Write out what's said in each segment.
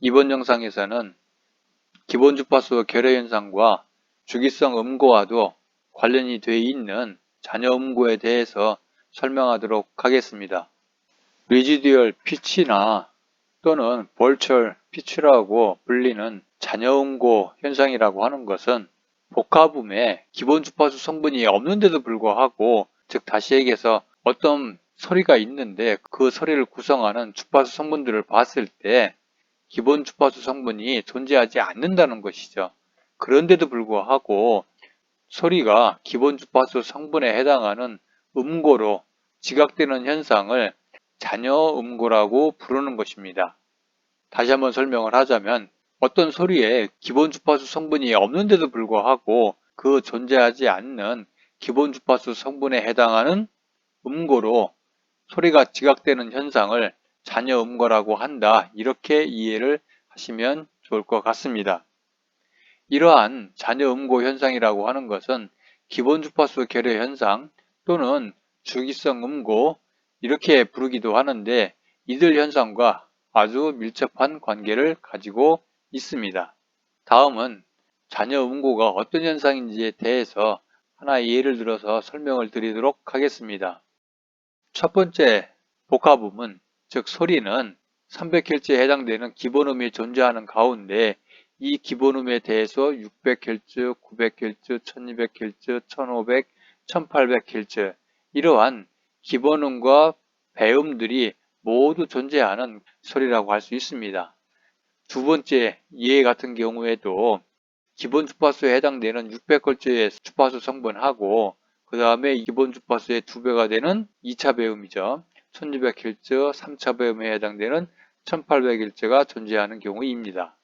이번 영상에서는 기본 주파수 결여 현상과 주기성 음고와도 관련이 되어 있는 잔여 음고에 대해서 설명하도록 하겠습니다. 리지듀얼 피치나 또는 벌철 피치라고 불리는 잔여 음고 현상이라고 하는 것은 복합음에 기본 주파수 성분이 없는데도 불구하고, 즉 다시 얘기해서 어떤 소리가 있는데 그 소리를 구성하는 주파수 성분들을 봤을 때 기본 주파수 성분이 존재하지 않는다는 것이죠. 그런데도 불구하고 소리가 기본 주파수 성분에 해당하는 음고로 지각되는 현상을 잔여 음고라고 부르는 것입니다. 다시 한번 설명을 하자면, 어떤 소리에 기본 주파수 성분이 없는데도 불구하고 그 존재하지 않는 기본 주파수 성분에 해당하는 음고로 소리가 지각되는 현상을 잔여 음고라고 한다, 이렇게 이해를 하시면 좋을 것 같습니다. 이러한 잔여 음고 현상이라고 하는 것은 기본 주파수 결여 현상 또는 주기성 음고, 이렇게 부르기도 하는데 이들 현상과 아주 밀접한 관계를 가지고 있습니다. 다음은 잔여 음고가 어떤 현상인지에 대해서 하나의 예를 들어서 설명을 드리도록 하겠습니다. 첫 번째 복합음은, 즉 소리는 300Hz에 해당되는 기본음이 존재하는 가운데 이 기본음에 대해서 600Hz, 900Hz, 1200Hz, 1500, 1800Hz 이러한 기본음과 배음들이 모두 존재하는 소리라고 할 수 있습니다. 두 번째 예 같은 경우에도 기본 주파수에 해당되는 600Hz의 주파수 성분하고 그 다음에 기본 주파수의 2배가 되는 2차 배음이죠. 1200Hz, 3차 배음에 해당되는 1800Hz가 존재하는 경우입니다.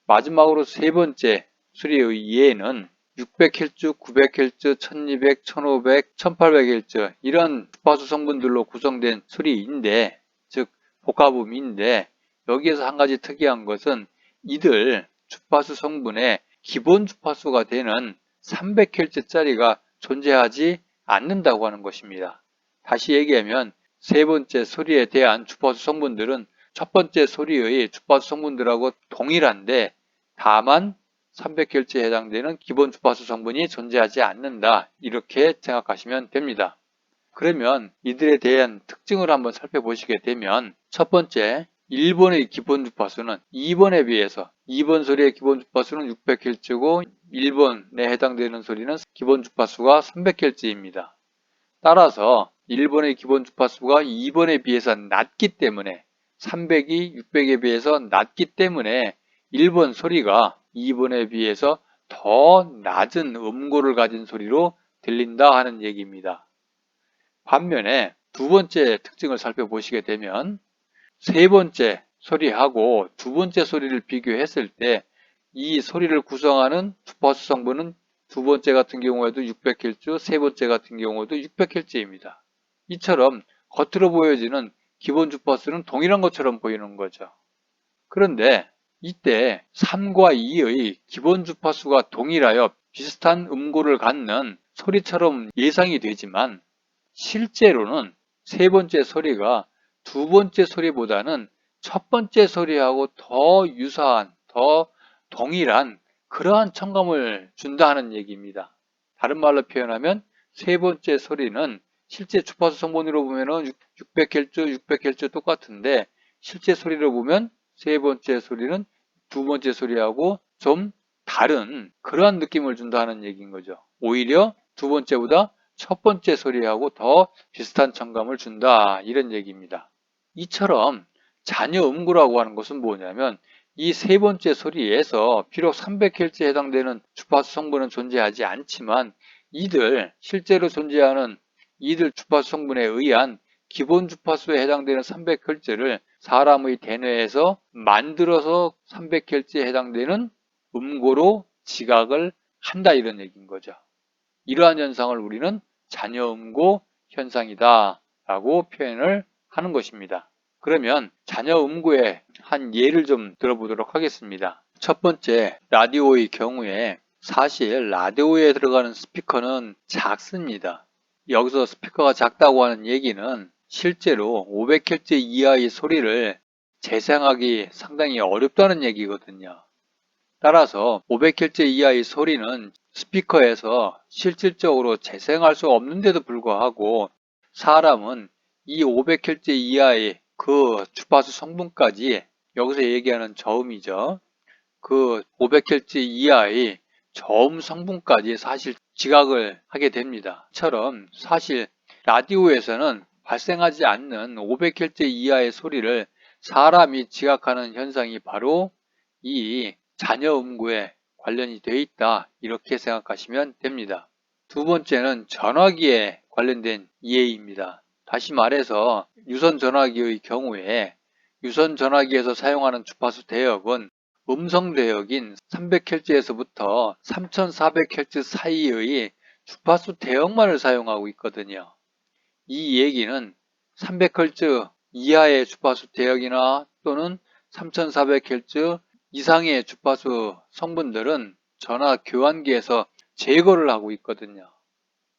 마지막으로 세 번째 수리의 예는 600Hz, 900Hz, 1200, 1500, 1800Hz 이런 주파수 성분들로 구성된 수리인데, 즉 복합음인데, 여기에서 한 가지 특이한 것은 이들 주파수 성분에 기본 주파수가 되는 300Hz짜리가 존재하지 않는다고 하는 것입니다. 다시 얘기하면 세 번째 소리에 대한 주파수 성분들은 첫 번째 소리의 주파수 성분들하고 동일한데 다만 300Hz에 해당되는 기본 주파수 성분이 존재하지 않는다, 이렇게 생각하시면 됩니다. 그러면 이들에 대한 특징을 한번 살펴보시게 되면, 첫 번째 1번의 기본 주파수는 2번에 비해서 2번 소리의 기본 주파수는 600Hz고 1번에 해당되는 소리는 기본 주파수가 300Hz입니다. 따라서 1번의 기본 주파수가 2번에 비해서 낮기 때문에, 300이 600에 비해서 낮기 때문에 1번 소리가 2번에 비해서 더 낮은 음고를 가진 소리로 들린다 하는 얘기입니다. 반면에 두 번째 특징을 살펴보시게 되면, 세 번째 소리하고 두 번째 소리를 비교했을 때 이 소리를 구성하는 주파수 성분은 두 번째 같은 경우에도 600Hz, 세 번째 같은 경우도 600Hz입니다. 이처럼 겉으로 보여지는 기본 주파수는 동일한 것처럼 보이는 거죠. 그런데 이때 3과 2의 기본 주파수가 동일하여 비슷한 음고를 갖는 소리처럼 예상이 되지만, 실제로는 세 번째 소리가 두 번째 소리보다는 첫 번째 소리하고 더 유사한, 더 동일한 그러한 청감을 준다 하는 얘기입니다. 다른 말로 표현하면 세 번째 소리는 실제 주파수 성분으로 보면 600Hz, 600Hz 똑같은데 실제 소리로 보면 세 번째 소리는 두 번째 소리하고 좀 다른 그러한 느낌을 준다는 얘기인 거죠. 오히려 두 번째보다 첫 번째 소리하고 더 비슷한 청감을 준다, 이런 얘기입니다. 이처럼 잔여 음고라고 하는 것은 뭐냐면, 이 세 번째 소리에서 비록 300Hz에 해당되는 주파수 성분은 존재하지 않지만 이들 실제로 존재하는 이들 주파수 성분에 의한 기본 주파수에 해당되는 300Hz를 사람의 대뇌에서 만들어서 300Hz에 해당되는 음고로 지각을 한다, 이런 얘기인 거죠. 이러한 현상을 우리는 잔여 음고 현상이다 라고 표현을 하는 것입니다. 그러면 잔여 음고의 한 예를 좀 들어보도록 하겠습니다. 첫 번째, 라디오의 경우에 사실 라디오에 들어가는 스피커는 작습니다. 여기서 스피커가 작다고 하는 얘기는 실제로 500Hz 이하의 소리를 재생하기 상당히 어렵다는 얘기거든요. 따라서 500Hz 이하의 소리는 스피커에서 실질적으로 재생할 수 없는데도 불구하고 사람은 이 500Hz 이하의 그 주파수 성분까지, 여기서 얘기하는 저음이죠. 그 500Hz 이하의 저음 성분까지 사실 지각을 하게 됩니다. 처럼 사실 라디오에서는 발생하지 않는 500Hz 이하의 소리를 사람이 지각하는 현상이 바로 이 잔여음구에 관련이 되어 있다, 이렇게 생각하시면 됩니다. 두 번째는 전화기에 관련된 이해입니다. 다시 말해서 유선 전화기의 경우에 유선 전화기에서 사용하는 주파수 대역은 음성 대역인 300Hz에서부터 3400Hz 사이의 주파수 대역만을 사용하고 있거든요. 이 얘기는 300Hz 이하의 주파수 대역이나 또는 3400Hz 이상의 주파수 성분들은 전화 교환기에서 제거를 하고 있거든요.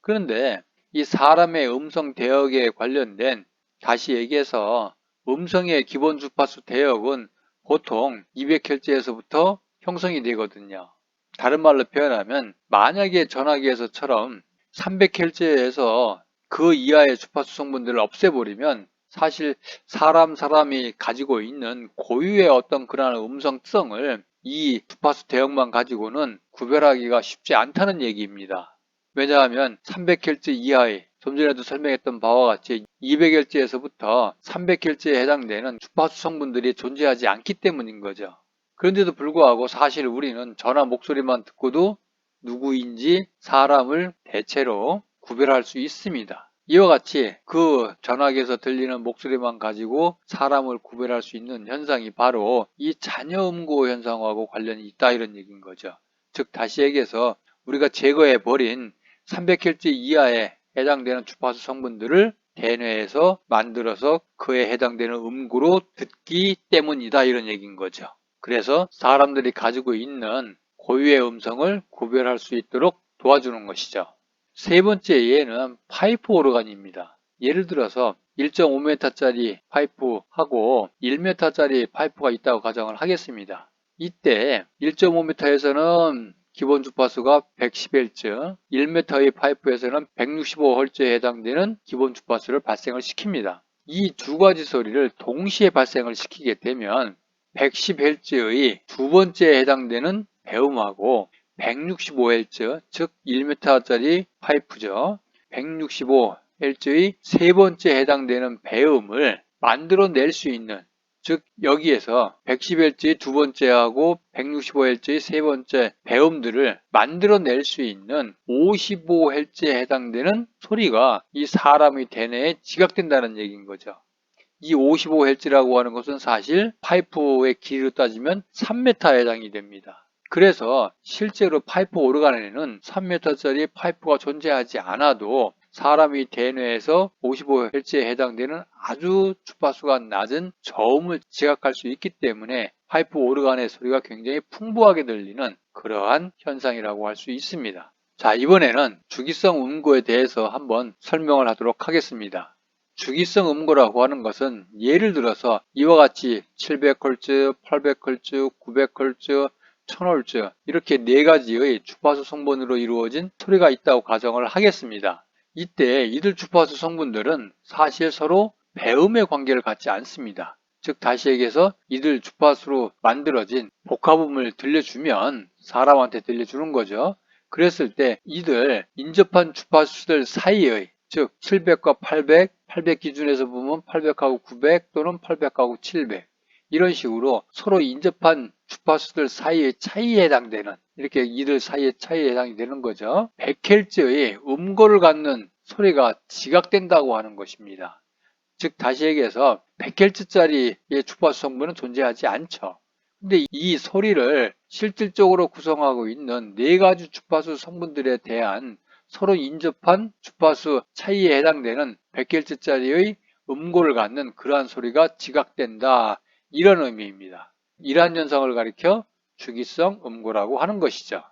그런데 이 사람의 음성 대역에 관련된, 다시 얘기해서 음성의 기본 주파수 대역은 보통 200Hz에서부터 형성이 되거든요. 다른 말로 표현하면 만약에 전화기에서처럼 300Hz에서 그 이하의 주파수 성분들을 없애버리면 사실 사람이 가지고 있는 고유의 어떤 그러한 음성성을 이 주파수 대역만 가지고는 구별하기가 쉽지 않다는 얘기입니다. 왜냐하면 300Hz 이하의, 좀 전에도 설명했던 바와 같이 200Hz에서부터 300Hz에 해당되는 주파수 성분들이 존재하지 않기 때문인 거죠. 그런데도 불구하고 사실 우리는 전화 목소리만 듣고도 누구인지 사람을 대체로 구별할 수 있습니다. 이와 같이 그 전화기에서 들리는 목소리만 가지고 사람을 구별할 수 있는 현상이 바로 이 잔여음구 현상하고 관련이 있다, 이런 얘기인 거죠. 즉 다시 얘기해서 우리가 제거해버린 300Hz 이하에 해당되는 주파수 성분들을 대뇌에서 만들어서 그에 해당되는 음구로 듣기 때문이다, 이런 얘기인 거죠. 그래서 사람들이 가지고 있는 고유의 음성을 구별할 수 있도록 도와주는 것이죠. 세 번째 예는 파이프 오르간입니다. 예를 들어서 1.5m짜리 파이프하고 1m짜리 파이프가 있다고 가정을 하겠습니다. 이때 1.5m에서는 기본 주파수가 110Hz, 1m의 파이프에서는 165Hz에 해당되는 기본 주파수를 발생을 시킵니다. 이 두 가지 소리를 동시에 발생을 시키게 되면 110Hz의 두 번째에 해당되는 배음하고 165Hz, 즉 1m짜리 파이프죠. 165Hz의 세 번째에 해당되는 배음을 만들어낼 수 있는, 즉 여기에서 110Hz의 두 번째하고 165Hz의 세 번째 배음들을 만들어낼 수 있는 55Hz에 해당되는 소리가 이 사람의 대뇌에 지각된다는 얘기인 거죠. 이 55Hz라고 하는 것은 사실 파이프의 길이로 따지면 3m에 해당이 됩니다. 그래서 실제로 파이프 오르간에는 3m짜리 파이프가 존재하지 않아도 사람의 대뇌에서 55Hz에 해당되는 아주 주파수가 낮은 저음을 지각할 수 있기 때문에 파이프 오르간의 소리가 굉장히 풍부하게 들리는 그러한 현상이라고 할 수 있습니다. 자, 이번에는 주기성 음구에 대해서 한번 설명을 하도록 하겠습니다. 주기성 음구라고 하는 것은 예를 들어서 이와 같이 700Hz, 800Hz, 900Hz, 1000Hz 이렇게 네 가지의 주파수 성분으로 이루어진 소리가 있다고 가정을 하겠습니다. 이때 이들 주파수 성분들은 사실 서로 배음의 관계를 갖지 않습니다. 즉 다시 얘기해서 이들 주파수로 만들어진 복합음을 들려주면 사람한테 들려주는 거죠. 그랬을 때 이들 인접한 주파수들 사이의, 즉 700과 800 기준에서 보면 800하고 900 또는 800하고 700 이런 식으로 서로 인접한 주파수들 사이의 차이에 해당되는, 이렇게 이들 사이의 차이에 해당이 되는 거죠. 100Hz의 음고를 갖는 소리가 지각된다고 하는 것입니다. 즉 다시 얘기해서 100Hz짜리의 주파수 성분은 존재하지 않죠. 근데 이 소리를 실질적으로 구성하고 있는 네 가지 주파수 성분들에 대한 서로 인접한 주파수 차이에 해당되는 100Hz짜리의 음고를 갖는 그러한 소리가 지각된다, 이런 의미입니다. 이러한 현상을 가리켜 주기성 음고라고 하는 것이죠.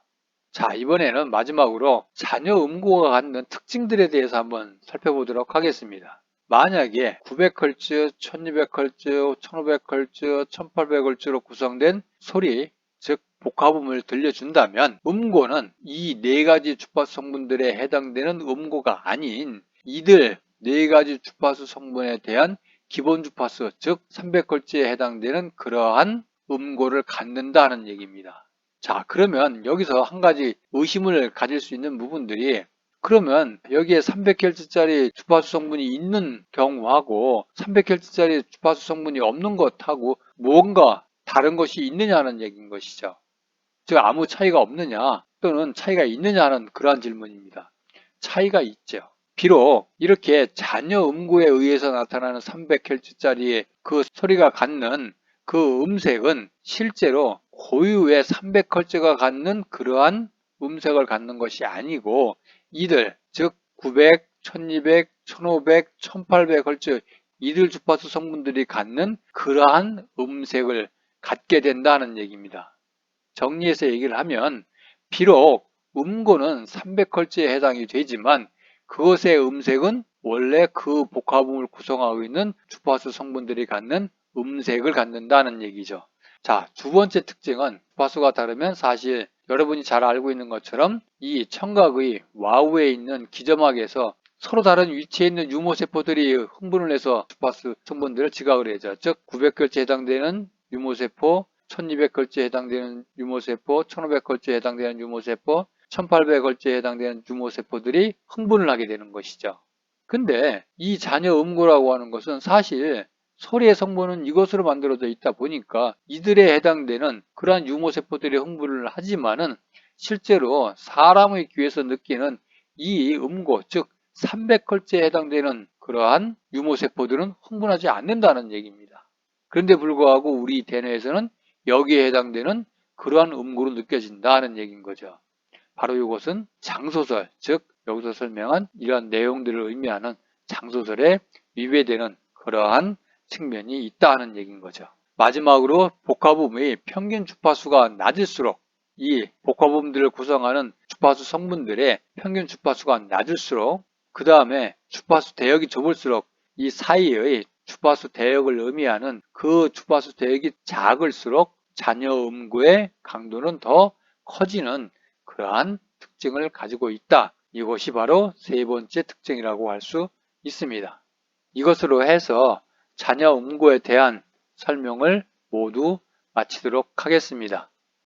자, 이번에는 마지막으로 잔여 음고가 갖는 특징들에 대해서 한번 살펴보도록 하겠습니다. 만약에 900Hz, 1200Hz, 1500Hz, 1800Hz로 구성된 소리, 즉 복합음을 들려준다면 음고는 이 네 가지 주파수 성분들에 해당되는 음고가 아닌 이들 네 가지 주파수 성분에 대한 기본 주파수, 즉 300Hz에 해당되는 그러한 음고를 갖는다는 얘기입니다. 자, 그러면 여기서 한 가지 의심을 가질 수 있는 부분들이, 그러면 여기에 300Hz짜리 주파수 성분이 있는 경우하고 300Hz짜리 주파수 성분이 없는 것하고 뭔가 다른 것이 있느냐는 얘기인 것이죠. 즉 아무 차이가 없느냐 또는 차이가 있느냐는 그러한 질문입니다. 차이가 있죠. 비록 이렇게 잔여 음고에 의해서 나타나는 300Hz짜리의 그 소리가 갖는 그 음색은 실제로 고유의 300Hz가 갖는 그러한 음색을 갖는 것이 아니고 이들, 즉 900, 1200, 1500, 1800Hz 이들 주파수 성분들이 갖는 그러한 음색을 갖게 된다는 얘기입니다. 정리해서 얘기를 하면 비록 음고는 300Hz에 해당이 되지만 그것의 음색은 원래 그 복합음을 구성하고 있는 주파수 성분들이 갖는 음색을 갖는다는 얘기죠. 자, 두 번째 특징은 주파수가 다르면 사실 여러분이 잘 알고 있는 것처럼 이 청각의 와우에 있는 기점막에서 서로 다른 위치에 있는 유모세포들이 흥분을 해서 주파수 성분들을 지각을 하죠. 즉 900Hz에 해당되는 유모세포, 1200Hz에 해당되는 유모세포, 1500Hz에 해당되는 유모세포, 1800Hz에 해당되는 유모세포들이 흥분을 하게 되는 것이죠. 근데 이 잔여 음고라고 하는 것은 사실 소리의 성분은 이것으로 만들어져 있다 보니까 이들에 해당되는 그러한 유모세포들이 흥분을 하지만은 실제로 사람의 귀에서 느끼는 이 음고, 즉 300Hz에 해당되는 그러한 유모세포들은 흥분하지 않는다는 얘기입니다. 그런데 불구하고 우리 대뇌에서는 여기에 해당되는 그러한 음고로 느껴진다는 얘기인 거죠. 바로 이것은 장소설, 즉 여기서 설명한 이러한 내용들을 의미하는 장소설에 위배되는 그러한 측면이 있다는 얘기인 거죠. 마지막으로 복합음의 평균 주파수가 낮을수록 이 복합음들을 구성하는 주파수 성분들의 평균 주파수가 낮을수록 그 다음에 주파수 대역이 좁을수록 이 사이의 주파수 대역을 의미하는 그 주파수 대역이 작을수록 잔여 음고의 강도는 더 커지는 그러한 특징을 가지고 있다. 이것이 바로 세 번째 특징이라고 할 수 있습니다. 이것으로 해서 잔여 음고에 대한 설명을 모두 마치도록 하겠습니다.